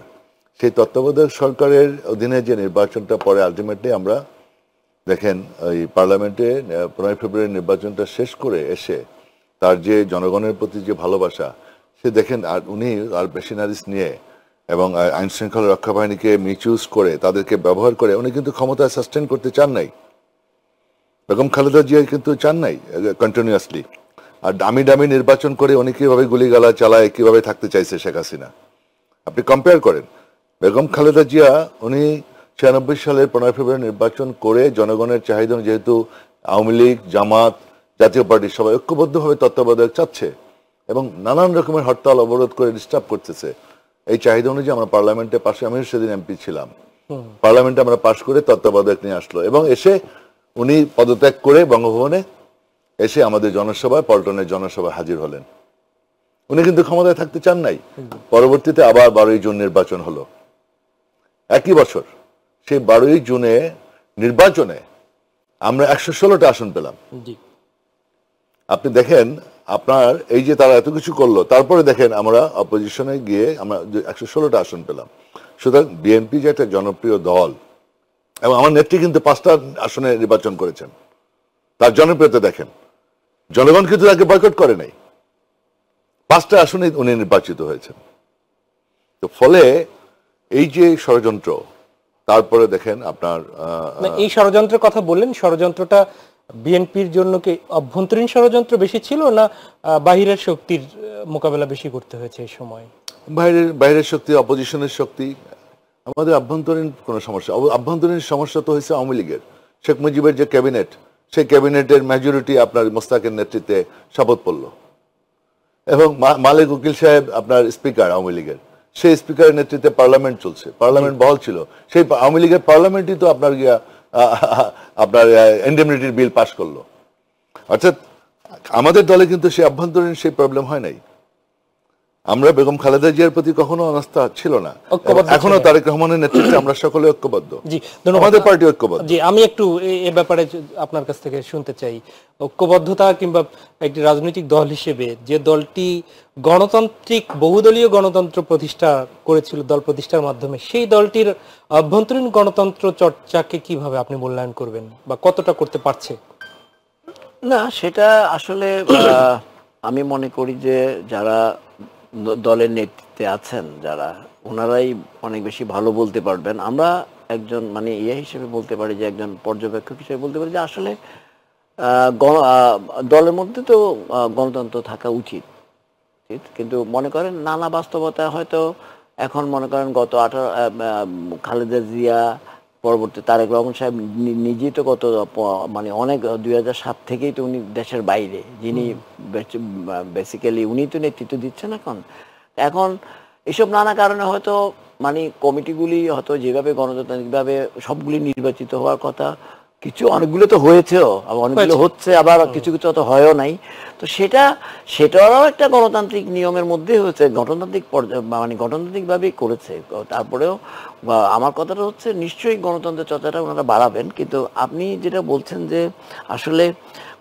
সেই তত্ত্বাবধায়ক সরকারের অধীনে যে নির্বাচনটা পরে আলটিমেটলি আমরা দেখেন ওই পার্লামেন্টে 15 ফেব্রুয়ারি নির্বাচনটা শেষ করে এসে তার যে জনগণের প্রতি যে ভালোবাসা, সে দেখেন আর উনি আর মেশিনারিজ নিয়ে এবং আইন শৃঙ্খলা রক্ষা বাহিনীকে মিসইউজ করে তাদেরকে ব্যবহার করে উনি কিন্তু ক্ষমতায় সাস্টেন করতে চান নাই। বেগম খালেদা জিয়া কিন্তু চান নাই কন্টিনিউয়াসলি। আর দামি দামি নির্বাচন করে উনি কিভাবে গুলিগালা চালায়, কিভাবে থাকতে চাইছে শেখ হাসিনা, আপনি কম্পেয়ার করেন। বেগম খালেদা জিয়া উনি 96 সালের 15 ফেব্রুয়ারি নির্বাচন করে জনগণের চাহিদা, যেহেতু আওয়ামী লীগ, জামাত, জাতীয় পার্টি সবাই ঐক্যবদ্ধভাবে তত্ত্বাবধায়ক চাচ্ছে এবং নানান রকমের হরতাল অবরোধ করে ডিস্টার্ব করতেছে, এই চাহিদা অনুযায়ী আমরা পার্লামেন্টে পাশে, আমিও সেদিন এমপি ছিলাম, পার্লামেন্টে আমরা পাশ করে তত্ত্বাবধায়ক নিয়ে আসলো এবং এসে উনি পদত্যাগ করে বঙ্গভবনে এসে আমাদের জনসভায়, পল্টনের জনসভায় হাজির হলেন। উনি কিন্তু ক্ষমতায় থাকতে চান নাই। পরবর্তীতে আবার 12ই জুন নির্বাচন হলো একই বছর। সেই 12ই জুনে নির্বাচনে আমরা 116টা আসন পেলাম। আপনি দেখেন আপনার এই যে তারা এত কিছু করলো, তারপরে দেখেন আমরা অপোজিশনে গিয়ে আমরা 116টা আসন পেলাম। সুতরাং বিএনপি যে একটা জনপ্রিয় দল, এবং আমার নেত্রী কিন্তু 5টা আসনে নির্বাচন করেছেন, তার জনপ্রিয়তা দেখেন, জনগণ কিন্তু তাকে বয়কট করে নাই, 5টা আসনে উনি নির্বাচিত হয়েছেন। তো ফলে এই যে ষড়যন্ত্র, তারপরে দেখেন আপনার এই ষড়যন্ত্রের কথা বললেন, ষড়যন্ত্রটা বিএনপির জন্য কি অভ্যন্তরীণ ষড়যন্ত্র বেশি ছিল না বাহিরের শক্তির মোকাবেলা বেশি করতে হয়েছে এই সময়? বাইরের শক্তি, অপোজিশনের শক্তি, আমাদের আভ্যন্তরীণ কোনো সমস্যা, আভ্যন্তরীণ সমস্যা তো হয়েছে আওয়ামী লীগের। শেখ মুজিবের যে ক্যাবিনেট, সেই ক্যাবিনেটের মেজরিটি আপনার মোস্তাকের নেতৃত্বে শপথ পড়ল এবং মালিক উকিল সাহেব আপনার স্পিকার আওয়ামী লীগের, সেই স্পিকারের নেতৃত্বে পার্লামেন্ট চলছে, পার্লামেন্ট বহাল ছিল, সেই আওয়ামী লীগের পার্লামেন্টই তো আপনার আপনার ইন্ডেমনিটির বিল পাস করলো। অর্থাৎ আমাদের দলে কিন্তু সেই আভ্যন্তরীণ সেই প্রবলেম হয় নাই। আমরা বেগম খালেদা জিয়ার প্রতি কখনো অনাস্থা ছিল না, এখনো তারেক রহমানের নেতৃত্বে আমরা সকলে ঐক্যবদ্ধ, আমাদের পার্টি ঐক্যবদ্ধ। জি, আমি একটু এই ব্যাপারে আপনার কাছ থেকে শুনতে চাই, ঐক্যবদ্ধতা কিংবা একটি রাজনৈতিক দল হিসেবে যে দলটি গণতান্ত্রিক বহুদলীয় গণতন্ত্র প্রতিষ্ঠা করেছিল, দল প্রতিষ্ঠার মাধ্যমে, সেই দলটির অভ্যন্তরীণ গণতন্ত্র চর্চাকে কিভাবে আপনি মূল্যায়ন করবেন বা কতটা করতে পারছে? না, সেটা আসলে আমি মনে করি যে যারা দলের নেতৃত্বে আছেন, যারা ওনারাই অনেক বেশি ভালো বলতে পারবেন। আমরা একজন মানে হিসেবে বলতে পারি, যে একজন পর্যবেক্ষক হিসেবে বলতে পারি যে আসলে দলের মধ্যে তো গণতন্ত্র থাকা উচিত, কিন্তু মনে করেন নানা বাস্তবতা হয়তো এখন মনে করেন গত খালেদা জিয়া, পরবর্তী তারেক রহমান সাহেব নিজেই তো মানে অনেক 2007 থেকেই তো উনি দেশের বাইরে, যিনি বেসিক্যালি উনি তো নেতৃত্ব দিচ্ছেন এখন। এখন এসব নানা কারণে হয়তো মানে কমিটিগুলি হয়তো যেভাবে গণতান্ত্রিকভাবে সবগুলি নির্বাচিত হওয়ার কথা, অনেকগুলো তো হয়েছেও, আবার অনেকগুলো হচ্ছে, আবার কিছু কিছু হয়তো হয়ও নাই। তো সেটারও একটা গণতান্ত্রিক নিয়মের মধ্যে হয়েছে, মানে গণতান্ত্রিকভাবেই করেছে। তারপরেও আমার কথাটা হচ্ছে নিশ্চয়ই গণতন্ত্রের চর্চাটা ওনারা বাড়াবেন, কিন্তু আপনি যেটা বলছেন যে আসলে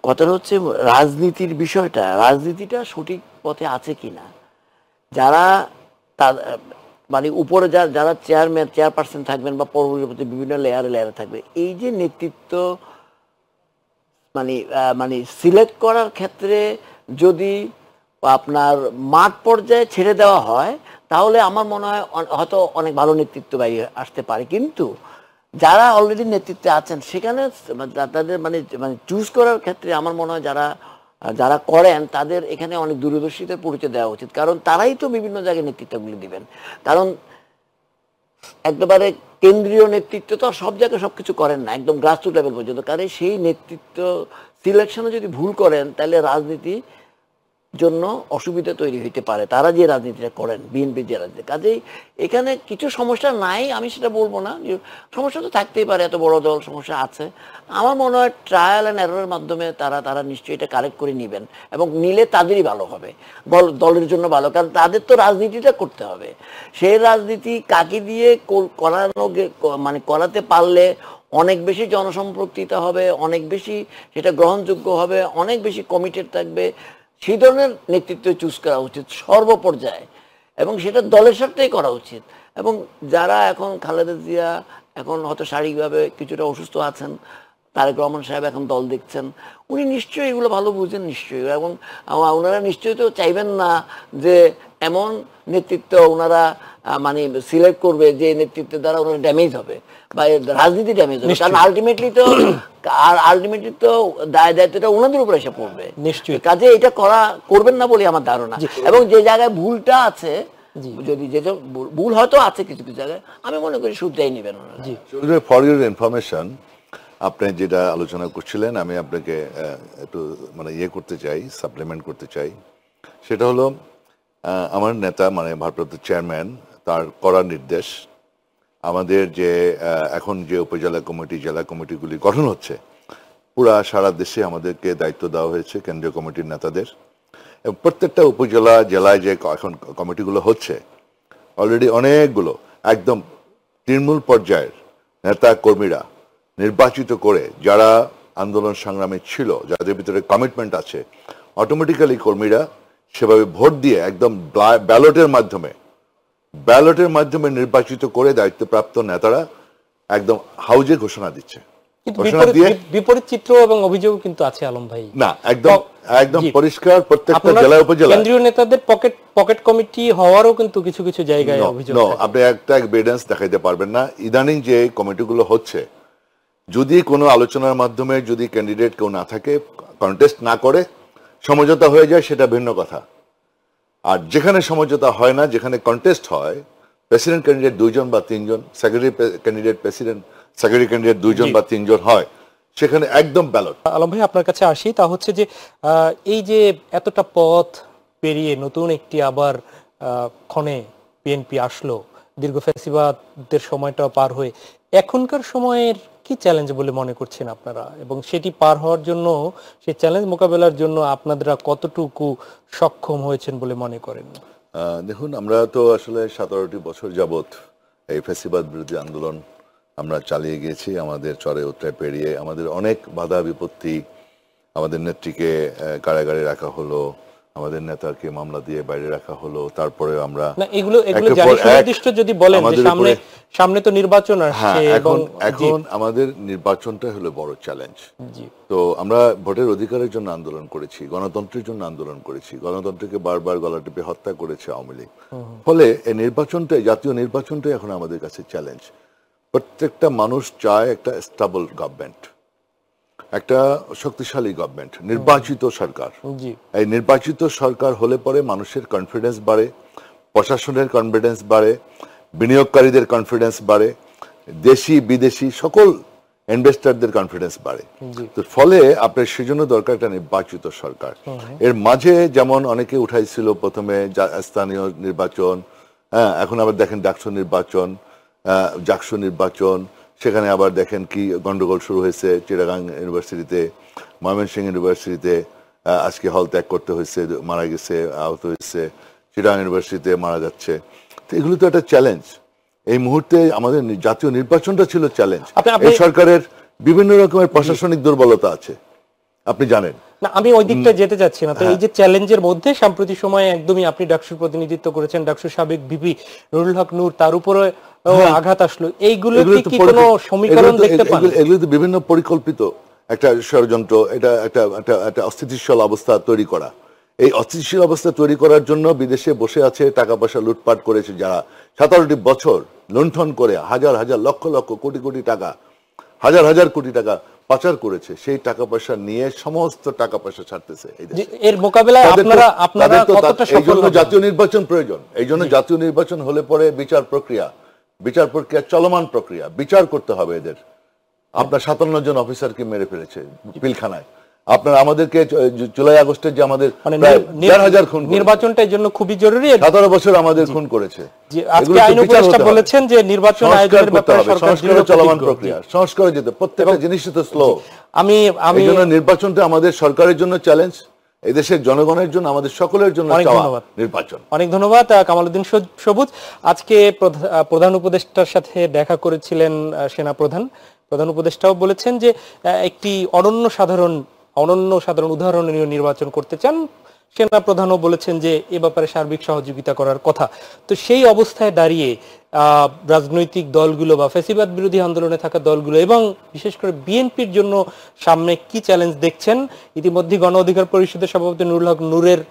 কথাটা হচ্ছে রাজনীতির বিষয়টা, রাজনীতিটা সঠিক পথে আছে কিনা, যারা মানে উপরে যারা চেয়ারপারসন থাকবেন বা পরবর্তী বিভিন্ন লেয়ারে থাকবে, এই যে নেতৃত্ব মানে সিলেক্ট করার ক্ষেত্রে যদি আপনার মাঠ পর্যায়ে ছেড়ে দেওয়া হয়, তাহলে আমার মনে হয় হয়তো অনেক ভালো নেতৃত্ব বাইরে আসতে পারে। কিন্তু যারা অলরেডি নেতৃত্বে আছেন সেখানে তাদের মানে চুজ করার ক্ষেত্রে আমার মনে হয় যারা করেন তাদের এখানে অনেক দূরদর্শিতার পরিচয় দেওয়া উচিত, কারণ তারাই তো বিভিন্ন জায়গায় নেতৃত্বগুলি দিবেন। কারণ একেবারে কেন্দ্রীয় নেতৃত্ব তো সব জায়গায় সবকিছু করেন না, একদম গ্রাসরুট লেভেল পর্যন্ত। কারণ সেই নেতৃত্ব সিলেকশনে যদি ভুল করেন, তাহলে রাজনীতি জন্য অসুবিধা তৈরি হইতে পারে। তারা যে রাজনীতিটা করেন, বিএনপি যে রাজনীতি, কাজেই এখানে কিছু সমস্যা নাই, আমি সেটা বলবো না, সমস্যা তো থাকতেই পারে, এত বড় দল, সমস্যা আছে। আমার মনে হয় ট্রায়াল অ্যান্ড এররের মাধ্যমে তারা নিশ্চয়ই এটা কারেক্ট করে নেবেন, এবং নিলে তাদেরই ভালো হবে, দলের জন্য ভালো। কারণ তাদের তো রাজনীতিটা করতে হবে, সেই রাজনীতি কাকে দিয়ে করাতে পারলে অনেক বেশি জনসম্পৃক্ততা হবে, অনেক বেশি সেটা গ্রহণযোগ্য হবে, অনেক বেশি কমিটেড থাকবে, সেই ধরনের নেতৃত্ব চুজ করা উচিত সর্বপর্যায়ে, এবং সেটা দলের স্বার্থেই করা উচিত। এবং যারা এখন খালেদা জিয়া এখন হয়তো শারীরিকভাবে কিছুটা অসুস্থ আছেন, তারেক রহমান সাহেব এখন দল দেখছেন, উনি নিশ্চয়ই এগুলো ভালো বুঝেন নিশ্চয়ই, এবং ওনারা নিশ্চয়ই তো চাইবেন না যে এমন নেতৃত্ব ওনারা মানে সিলেক্ট করবে যে নেতৃত্বের দ্বারা ওনারা ড্যামেজ হবে বা রাজনীতি ড্যামেজ হবে। কারণ আলটিমেটলি তো দায়িত্বটা ওনাদের উপর এসে পড়বে নিশ্চয়ই। কাজে এটা করবেন না বলে আমার ধারণা। এবং যে জায়গায় ভুলটা আছে, যদি যে ভুল হয়তো আছে কিছু কিছু জায়গায়, আমি মনে করি শুধরাই নেবেন ওনারা। ফর ইউর ইনফরমেশন, আপনি যেটা আলোচনা করছিলেন, আমি আপনাকে একটু মানে করতে চাই, সাপ্লিমেন্ট করতে চাই। সেটা হলো আমার নেতা মানে ভারপ্রাপ্ত চেয়ারম্যান, তার করার নির্দেশ, আমাদের যে এখন যে উপজেলা কমিটি, জেলা কমিটিগুলি গঠন হচ্ছে, পুরা সারা দেশে আমাদেরকে দায়িত্ব দেওয়া হয়েছে কেন্দ্রীয় কমিটির নেতাদের। এবং প্রত্যেকটা উপজেলা জেলায় যে এখন কমিটিগুলো হচ্ছে, অলরেডি অনেকগুলো একদম তৃণমূল পর্যায়ের নেতা কর্মীরা নির্বাচিত করে, যারা আন্দোলন সংগ্রামে ছিল, যাদের ভিতরে কমিটমেন্ট আছে, অটোমেটিক্যালি কর্মীরা সেভাবে ভোট দিয়ে একদম ব্যালটের মাধ্যমে নির্বাচিত করে দায়িত্বপ্রাপ্ত নেতারা একদম হাউজে ঘোষণা দিচ্ছে। বিপরীত চিত্র এবং অভিযোগ কিন্তু আছে আলম ভাই। না, একদম পরিষ্কার, প্রত্যেকটা জেলা উপজেলা কেন্দ্রীয় নেতাদের পকেট কমিটি হওয়ারও কিন্তু কিছু কিছু জায়গায় অভিযোগ। আপনি একটা এভিডেন্স দেখাইতে পারবেন না। ইদানিং যে কমিটিগুলো হচ্ছে, যদি কোনো আলোচনার মাধ্যমে যদি ক্যান্ডিডেট কেউ না থাকে, কন্টেস্ট না করে, সমঝোতা হয়ে যায়, সেটা ভিন্ন কথা। আর যেখানে সমঝোতা হয় না, যেখানে কন্টেস্ট হয়, প্রেসিডেন্ট ক্যান্ডিডেট 2 জন বা 3 জন, secretary candidate president, secretary candidate 2 জন বা 3 জন হয়, সেখানে একদম ব্যালট। আলম ভাই, আপনার কাছে আসি, তা হচ্ছে যে এই যে এতটা পথ পেরিয়ে নতুন একটি আবার ক্ষণে বিএনপি আসলো, দীর্ঘ ফ্যাসিবাদের সময়টা পার হয়ে, এখনকার সময়ের কি চ্যালেঞ্জ বলে মনে করছেন আপনারা, এবং সেটি পার হওয়ার জন্য, সেই চ্যালেঞ্জ মোকাবেলার জন্য আপনারা কতটুকু সক্ষম হয়েছেন বলে মনে করেন? দেখুন, আমরা তো আসলে 17টি বছর যাবত এই ফ্যাসিবাদ বিরোধী আন্দোলন আমরা চালিয়ে গিয়েছি। আমাদের চরে উত্তরে পেরিয়ে আমাদের অনেক বাধা বিপত্তি, আমাদের নেত্রীকে কারাগারে রাখা হলো, আমাদের নেতাকে মামলা দিয়ে বাইরে রাখা হলো, তারপরে আমরা এগুলো যদি বলেন যে সামনে তো নির্বাচন আসছে, এখন আমাদের নির্বাচনটা হলো বড় চ্যালেঞ্জ। তো আমরা ভোটের অধিকারের জন্য আন্দোলন করেছি, গণতন্ত্রের জন্য আন্দোলন করেছি, গণতন্ত্রকে বারবার গলা টিপে হত্যা করেছে আওয়ামী লীগ। ফলে এই নির্বাচনটাই, জাতীয় নির্বাচনটাই এখন আমাদের কাছে চ্যালেঞ্জ। প্রত্যেকটা মানুষ চায় একটা স্টেবল গভর্নমেন্ট, একটা শক্তিশালী গভর্নমেন্ট, নির্বাচিত সরকার। এই নির্বাচিত সরকার হলে পরে মানুষের কনফিডেন্স বাড়ে, প্রশাসনের কনফিডেন্স বাড়ে, বিনিয়োগকারীদের কনফিডেন্স বাড়ে, দেশি বিদেশি সকল ইনভেস্টরদের কনফিডেন্স বাড়ে। তো ফলে আপনার সেজন্য দরকার একটা নির্বাচিত সরকার। এর মাঝে যেমন অনেকে উঠাইছিল প্রথমে স্থানীয় নির্বাচন, হ্যাঁ, এখন আবার দেখেন ডাকসু নির্বাচন, জাকসু নির্বাচন, সেখানে আবার দেখেন কি গন্ডগোল শুরু হয়েছে চিটাগাং ইউনিভার্সিটিতে, ময়মনসিংহ ইউনিভার্সিটিতে আজকে হল ত্যাগ করতে হয়েছে, মারা গেছে, আহত হয়েছে, চিটাগাং ইউনিভার্সিটিতে মারা যাচ্ছে। তো এগুলো তো একটা চ্যালেঞ্জ। এই মুহূর্তে আমাদের জাতীয় নির্বাচনটা ছিল চ্যালেঞ্জ। এই সরকারের বিভিন্ন রকমের প্রশাসনিক দুর্বলতা আছে, আপনি জানেন। না, আমি ওই দিকটা যেতে চাচ্ছি না। তো এই যে চ্যালেঞ্জের মধ্যে সাম্প্রতিক সময়ে একদমই আপনি ডাকসুর প্রতিনিধিত্ব করেছেন, ডাকসুর সাবেক ভিপি নুরুল হক নূর, তার উপরে আঘাত আসলো, এইগুলো কি কোনো সমীকরণ দেখতে পান? এগুলো তো বিভিন্ন পরিকল্পিত একটা ষড়যন্ত্র, এটা একটা অস্থিতিশীল অবস্থা তৈরি করা। এই অস্থিতিশীল অবস্থা তৈরি করার জন্য বিদেশে বসে আছে, টাকা পয়সা লুটপাট করেছে যারা 17টি বছর লুণ্ঠন করে হাজার হাজার লক্ষ লক্ষ কোটি কোটি টাকা, হাজার হাজার কোটি টাকা পাচার করেছে, সেই টাকা পয়সা নিয়ে সমস্ত টাকা পয়সা ছাড়তেছে। এর মোকাবেলায় আপনারা কতটা সফল হবেন? জাতীয় নির্বাচন প্রয়োজন। এই জন্য জাতীয় নির্বাচন হলে পরে বিচার প্রক্রিয়া চলমান প্রক্রিয়া, বিচার করতে হবে এদের। আপনার 57 জন অফিসারকে মেরে ফেলেছে পিলখানায়। আপনার আমাদেরকে জুলাই আগস্টে যে আমাদের 1,500 খুন, নির্বাচনটা এই জন্য খুবই জরুরি। 17 বছর আমাদের খুন করেছে। আজকে আইন উপদেষ্টা বলেছেন যে নির্বাচন আয়োজনের ব্যাপারে সরকার চলমান প্রক্রিয়া সংস্কার যেতে, প্রত্যেকটা জিনিসই তো স্লো। আমি এই জন্য নির্বাচনটা আমাদের সরকারের জন্য চ্যালেঞ্জ, এই দেশের জনগণের জন্য, আমাদের সকলের জন্য নির্বাচন। অনেক ধন্যবাদ কামালউদ্দিন সবুজ। আজকে প্রধান উপদেষ্টার সাথে দেখা করেছিলেন সেনা প্রধান উপদেষ্টাও বলেছেন যে একটি অনন্য সাধারণ উদাহরণীয় নির্বাচন করতে চান। সেনা প্রধানও বলেছেন যে এ ব্যাপারে সার্বিক সহযোগিতা করার কথা। তো সেই অবস্থায় দাঁড়িয়ে রাজনৈতিক দলগুলো বা ফ্যাসিবাদ বিরোধী আন্দোলনে থাকা দলগুলো এবং বিশেষ করে বিএনপির জন্য সামনে কি চ্যালেঞ্জ দেখছেন? ইতিমধ্যে গণ অধিকার পরিষদের সভাপতি নুরুল হক নূরের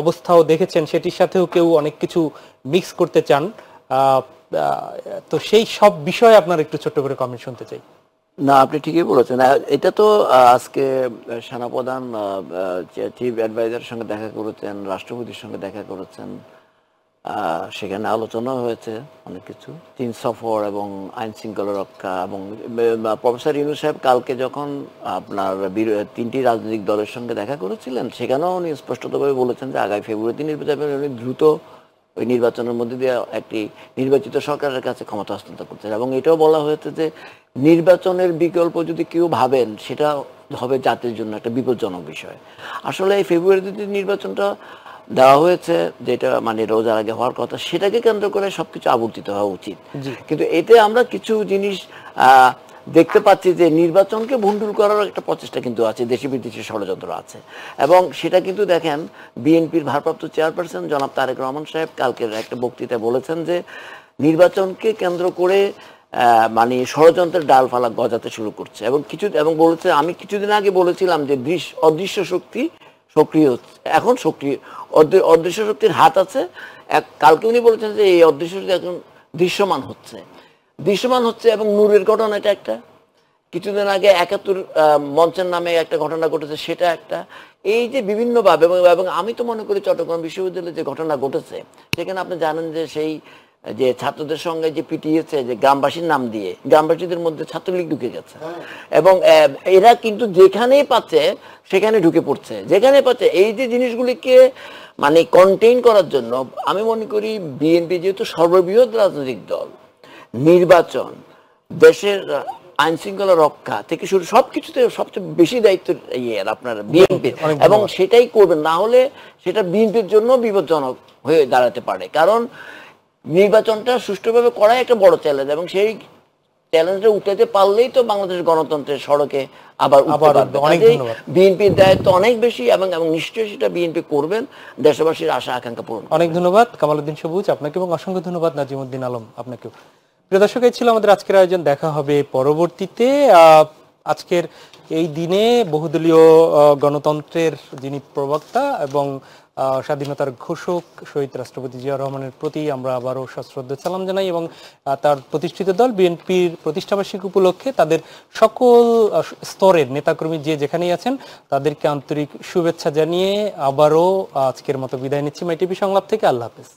অবস্থাও দেখেছেন, সেটির সাথেও কেউ অনেক কিছু মিক্স করতে চান। তো সেই সব বিষয়ে আপনার একটু ছোট্ট করে কমেন্ট শুনতে চাই। না, আপনি ঠিকই বলেছেন। এটা তো আজকে সেনাপ্রধান চিফ অ্যাডভাইজারের সঙ্গে দেখা করেছেন, রাষ্ট্রপতির সঙ্গে দেখা করেছেন, সেখানে আলোচনা হয়েছে অনেক কিছু, 3 সফর এবং আইন শৃঙ্খলা রক্ষা। এবং প্রফেসর ইউনূস সাহেব কালকে যখন আপনার 3টি রাজনৈতিক দলের সঙ্গে দেখা করেছিলেন, সেখানেও উনি স্পষ্টতভাবে বলেছেন যে আগামী ফেব্রুয়ারিতে নির্বাচন, উনি দ্রুত ওই নির্বাচনের মধ্যে দিয়ে একটি নির্বাচিত সরকারের কাছে ক্ষমতা হস্তান্তর করছেন। এবং এটাও বলা হয়েছে যে নির্বাচনের বিকল্প যদি কেউ ভাবেন, সেটা হবে জাতির জন্য একটা বিপজ্জনক বিষয়। আসলে এই ফেব্রুয়ারিতে নির্বাচনটা দেওয়া হয়েছে, যেটা মানে রোজার আগে হওয়ার কথা, সেটাকে কেন্দ্র করে সবকিছু আবর্তিত হওয়া উচিত। কিন্তু এতে আমরা কিছু জিনিস দেখতে পাচ্ছি যে নির্বাচনকে ভণ্ডুল করার একটা প্রচেষ্টা কিন্তু আছে, দেশি বিদেশি ষড়যন্ত্র আছে। এবং সেটা কিন্তু দেখেন, বিএনপির ভারপ্রাপ্ত চেয়ারপারসন জনাব তারেক রহমান সাহেব কালকের একটা বক্তৃতায় বলেছেন যে নির্বাচনকে কেন্দ্র করে মানে ষড়যন্ত্রের ডালপালা গজাতে শুরু করছে। এবং বলেছে, আমি কিছুদিন আগে বলেছিলাম যে অদৃশ্য শক্তি সক্রিয় হচ্ছে, এখন সক্রিয় অদৃশ্য শক্তির হাত আছে। কালকে উনি বলেছেন যে এই অদৃশ্য শক্তি এখন দৃশ্যমান হচ্ছে। এবং নূরের ঘটনাটা একটা, কিছুদিন আগে 71 মঞ্চের নামে একটা ঘটনা ঘটেছে, সেটা একটা। এই যে বিভিন্নভাবে, এবং আমি তো মনে করি চট্টগ্রাম বিশ্ববিদ্যালয়ে যে ঘটনা ঘটেছে, সেখানে আপনি জানেন যে সেই যে ছাত্রদের সঙ্গে যে পিটিয়েছে, যে গ্রামবাসীর নাম দিয়ে, গ্রামবাসীদের মধ্যে ছাত্রলীগ ঢুকে গেছে। এবং এরা কিন্তু যেখানেই পাচ্ছে সেখানে ঢুকে পড়ছে, যেখানে পাচ্ছে। এই যে জিনিসগুলিকে মানে কন্টেইন করার জন্য আমি মনে করি বিএনপি যেহেতু সর্ববৃহৎ রাজনৈতিক দল, নির্বাচন, দেশের আইন শৃঙ্খলা রক্ষা থেকে শুরু সবকিছুতে সবচেয়ে বেশি দায়িত্ব আপনার বিএনপির, এবং সেটাই করবেন। না হলে সেটা বিএনপির জন্য বিপজ্জনক হয়ে দাঁড়াতে পারে। কারণ নির্বাচনটা সুষ্ঠুভাবে করাই একটা বড় চ্যালেঞ্জ, এবং সেই চ্যালেঞ্জটা উঠাতে পারলেই তো বাংলাদেশ গণতন্ত্রের সড়কে আবার বিএনপির দায়িত্ব অনেক বেশি, এবং নিশ্চয়ই সেটা বিএনপি করবেন, দেশবাসীর আশা আকাঙ্ক্ষা পূরণ। অনেক ধন্যবাদ কামালউদ্দিন সবুজ আপনাকে, এবং অসংখ্য ধন্যবাদ নাজিমউদ্দিন আলম আপনাকেও। প্রিয় দর্শক, এই ছিল আমাদের আজকের আয়োজন। দেখা হবে পরবর্তীতে। আজকের এই দিনে বহুদলীয় গণতন্ত্রের যিনি প্রবক্তা এবং স্বাধীনতার ঘোষক শহীদ রাষ্ট্রপতি জিয়াউর রহমানের প্রতি আমরা আবারও সশ্রদ্ধ সালাম জানাই, এবং তার প্রতিষ্ঠিত দল বিএনপির প্রতিষ্ঠাবার্ষিকী উপলক্ষে তাদের সকল স্তরের নেতাকর্মী যে যেখানেই আছেন তাদেরকে আন্তরিক শুভেচ্ছা জানিয়ে আবারও আজকের মতো বিদায় নিচ্ছি মাই টিভি সংলাপ থেকে। আল্লাহ হাফেজ।